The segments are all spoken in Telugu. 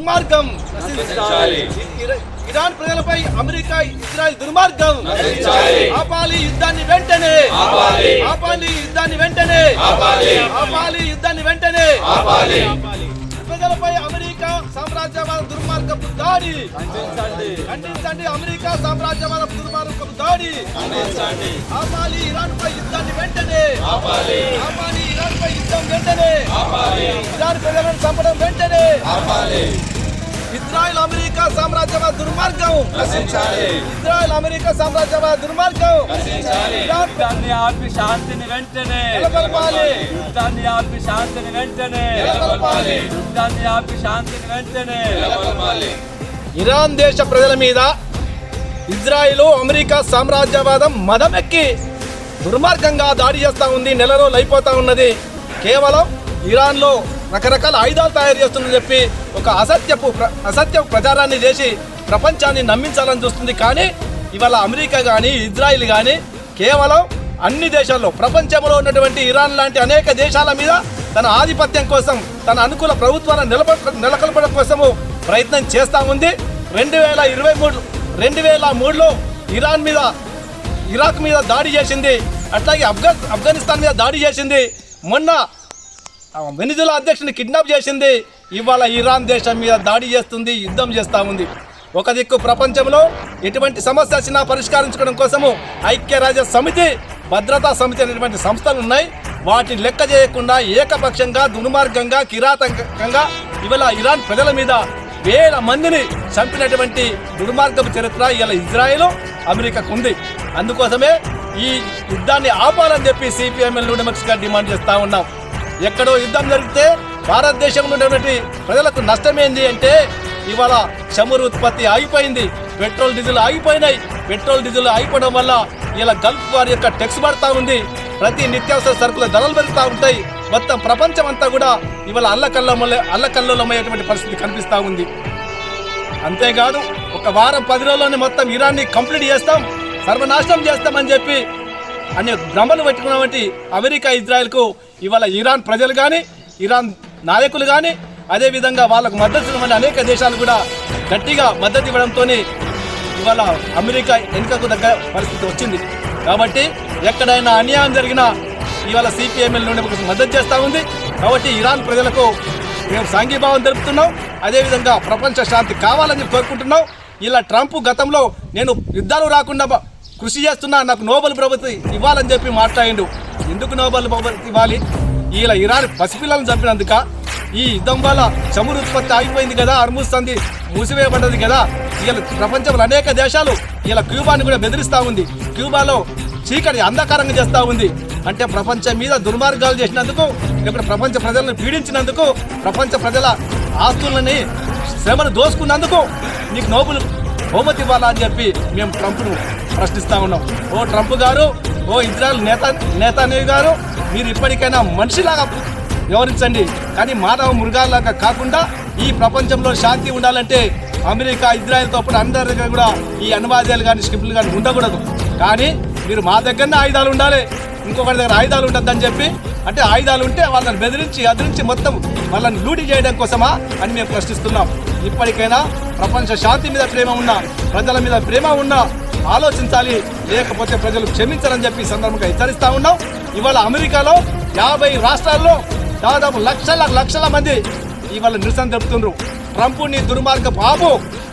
దుర్మార్గం, ఇరాన్ ప్రజలపై అమెరికా ఇజ్రాయెల్ దుర్మార్గం, ఆపాలి యుద్ధాన్ని వెంటనే, ఆపాలి యుద్ధాన్ని వెంటనే, ఆపాలి యుద్ధాన్ని వెంటనే, ప్రజలపై అమెరికా సామ్రాజ్యవాద దుర్మార్గపు దాడి ఖండించండి, అమెరికా సామ్రాజ్యవాద దుర్మార్గపు దాడి ఆపాలి, ఇరాన్ పై యుద్ధాన్ని వెంటనే ఆపాలి, ఇరాన్ పై యుద్ధం వెంటనే, ఇరాన్ ప్రజలను చంపడం వెంటనే, ఇజ్రాయెల్ అమెరికా సామ్రాజ్యవాద దుర్మార్గం, ఇజ్రాయెల్ అమెరికా సామ్రాజ్యవాద దుర్మార్గం, యుద్ధాన్ని ఆపి శాంతిని వెంటనే, యుద్ధాన్ని ఆపి శాంతిని వెంటనే, యుద్ధాన్ని ఆపి శాంతిని వెంటనే. ఇరాన్ దేశ ప్రజల మీద ఇజ్రాయెల్ అమెరికా సామ్రాజ్యవాదం మదమెక్కి దుర్మార్గంగా దాడి చేస్తూ ఉంది. నెల రోజులు అయిపోతా ఉన్నది. కేవలం ఇరాన్లో రకరకాల ఆయుధాలు తయారు చేస్తుందని చెప్పి ఒక అసత్యపు ప్రచారాన్ని చేసి ప్రపంచాన్ని నమ్మించాలని చూస్తుంది. కానీ ఇవాళ అమెరికా కానీ ఇజ్రాయిల్ కానీ కేవలం అన్ని దేశాల్లో ప్రపంచంలో ఉన్నటువంటి ఇరాన్ లాంటి అనేక దేశాల మీద తన ఆధిపత్యం కోసం, తన అనుకూల ప్రభుత్వాలను నెలకొల్పడం కోసము ప్రయత్నం చేస్తూ ఉంది. 2003లో ఇరాక్ మీద దాడి చేసింది, అట్లాగే ఆఫ్ఘనిస్తాన్ మీద దాడి చేసింది, మొన్న వెనిజులా అధ్యక్షుని కిడ్నాప్ చేసింది. ఇవాళ ఇరాన్ దేశం మీద దాడి చేస్తుంది, యుద్ధం చేస్తూ ఉంది. ఒక దిక్కు ప్రపంచంలో ఎటువంటి సమస్య వచ్చినా పరిష్కరించుకోవడం కోసము ఐక్యరాజ్య సమితి, భద్రతా సమితి అనేటువంటి సంస్థలు ఉన్నాయి. వాటిని లెక్క చేయకుండా ఏకపక్షంగా దుర్మార్గంగా కిరాతకంగా ఇవాళ ఇరాన్ ప్రజల మీద వేల మందిని చంపినటువంటి దుర్మార్గపు చరిత్ర ఇవాళ ఇజ్రాయెల్ అమెరికాకు ఉంది. అందుకోసమే ఈ యుద్ధాన్ని ఆపాలని చెప్పి సిపిఎంఎల్ న్యూడెమక్స్గా డిమాండ్ చేస్తూ ఉన్నాం. ఎక్కడో యుద్ధం జరిగితే భారతదేశంలో ఉన్నటువంటి ప్రజలకు నష్టమేంది అంటే ఇవాళ చమురు ఉత్పత్తి ఆగిపోయింది, పెట్రోల్ డీజిల్ ఆగిపోయినాయి. పెట్రోల్ డీజిల్ ఆగిపోవడం వల్ల ఇలా గల్ఫ్ వారి యొక్క టెక్స్ పడతా ఉంది. ప్రతి నిత్యావసర సరుకుల ధరలు పెరుగుతూ ఉంటాయి. మొత్తం ప్రపంచం అంతా కూడా ఇవాళ అల్లకల్లోలమయ్యేటువంటి పరిస్థితి కనిపిస్తూ ఉంది. అంతేకాదు ఒక వారం 10 రోజుల్లోనే మొత్తం ఇరాన్ని కంప్లీట్ చేస్తాం, సర్వనాశనం చేస్తామని చెప్పి అనే భ్రమలు పెట్టుకున్నటువంటి అమెరికా ఇజ్రాయెల్కు ఇవాళ ఇరాన్ ప్రజలు కానీ ఇరాన్ నాయకులు కానీ అదేవిధంగా వాళ్ళకు మద్దతు ఇవ్వమని అనేక దేశాలు కూడా గట్టిగా మద్దతు ఇవ్వడంతో ఇవాళ అమెరికా వెనుకకు దగ్గర పరిస్థితి వచ్చింది. కాబట్టి ఎక్కడైనా అన్యాయం జరిగినా ఇవాళ సిపిఎంఎల్ నుండి మద్దతు చేస్తూ ఉంది. కాబట్టి ఇరాన్ ప్రజలకు మేము సాంఘీభావం తెలుపుతున్నాం, అదేవిధంగా ప్రపంచ శాంతి కావాలని కోరుకుంటున్నాం. ఇలా ట్రంప్ గతంలో నేను యుద్ధాలు రాకుండా కృషి చేస్తున్నా, నాకు నోబెల్ బహుమతి ఇవ్వాలని చెప్పి మాట్లాడిండు. ఎందుకు నోబెల్ బహుమతి ఇవ్వాలి? ఇలా ఇరాన్ పసిపిల్లలను చంపినందుక? ఈ యుద్ధం వల్ల చమురు ఉత్పత్తి ఆగిపోయింది కదా, హర్ముజ్ సంధి మూసివేయబడ్డది కదా. ఇలా ప్రపంచంలో అనేక దేశాలు ఇలా క్యూబాని కూడా బెదిరిస్తూ ఉంది. క్యూబాలో చీకటి అంధకారంగా చేస్తూ ఉంది. అంటే ప్రపంచం మీద దుర్మార్గాలు చేసినందుకు, లేకపోతే ప్రపంచ ప్రజలను పీడించినందుకు, ప్రపంచ ప్రజల ఆస్తులని శ్రమను దోసుకున్నందుకు నీకు నోబెల్ బహుమతి ఇవ్వాలా అని చెప్పి మేము ట్రంప్ను ప్రశ్నిస్తూ ఉన్నాం. ఓ ట్రంప్ గారు, ఓ ఇజ్రాయెల్ నేతాన్యాహు గారు, మీరు ఇప్పటికైనా మనిషిలాగా వ్యవహరించండి. కానీ మానవ మృగాలాగా కాకుండా ఈ ప్రపంచంలో శాంతి ఉండాలంటే అమెరికా ఇజ్రాయెల్తో పాటు అందరి దగ్గర కూడా ఈ అణ్వాయుధాలు కానీ స్క్రిప్ట్లు కానీ ఉండకూడదు. కానీ మీరు మా దగ్గరనే ఆయుధాలు ఉండాలి, ఇంకొకరి దగ్గర ఆయుధాలు ఉండద్దని చెప్పి, అంటే ఆయుధాలు ఉంటే వాళ్ళని బెదిరించి అదిరించి మొత్తం వాళ్ళని లూటీ చేయడం కోసమా అని మేము ప్రశ్నిస్తున్నాం. ఇప్పటికైనా ప్రపంచ శాంతి మీద ప్రేమ ఉన్నా, ప్రజల మీద ప్రేమ ఉన్నా ఆలోచించాలి, లేకపోతే ప్రజలు క్షమించాలని చెప్పి సందర్భంగా హెచ్చరిస్తూ ఉన్నాం. ఇవాళ అమెరికాలో 50 రాష్ట్రాల్లో దాదాపు లక్షల మంది ఇవాళ నిరసన తెలుపుతున్నారు. ట్రంప్ నీ దుర్మార్గ బాబు,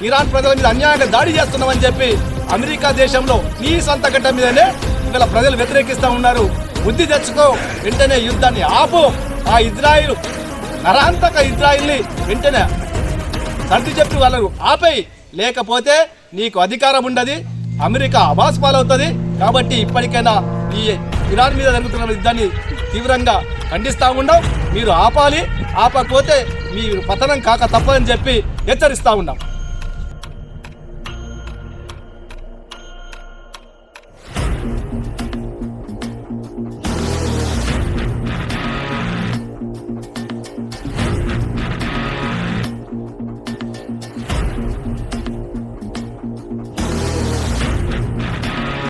ఇరాన్ ప్రజల మీద అన్యాయంగా దాడి చేస్తున్నామని చెప్పి అమెరికా దేశంలో నీ సొంత గడ్డ మీదనే ఇవాళ ప్రజలు వ్యతిరేకిస్తూ ఉన్నారు. బుద్ధి తెచ్చుకో, వెంటనే యుద్ధాన్ని ఆపు. ఆ ఇజ్రాయిల్ నరహంతక ఇజ్రాయిల్ని వెంటనే సర్ది చెప్పి వాళ్ళకు ఆపేయి, లేకపోతే నీకు అధికారం ఉండదు, అమెరికా అబాస్ పాలవుతుంది. కాబట్టి ఇప్పటికైనా ఈ ఇరాన్ మీద జరుగుతున్న యుద్ధాన్ని తీవ్రంగా ఖండిస్తూ ఉన్నాం. మీరు ఆపాలి, ఆపకపోతే మీరు పతనం కాక తప్పదని చెప్పి హెచ్చరిస్తూ ఉన్నాం.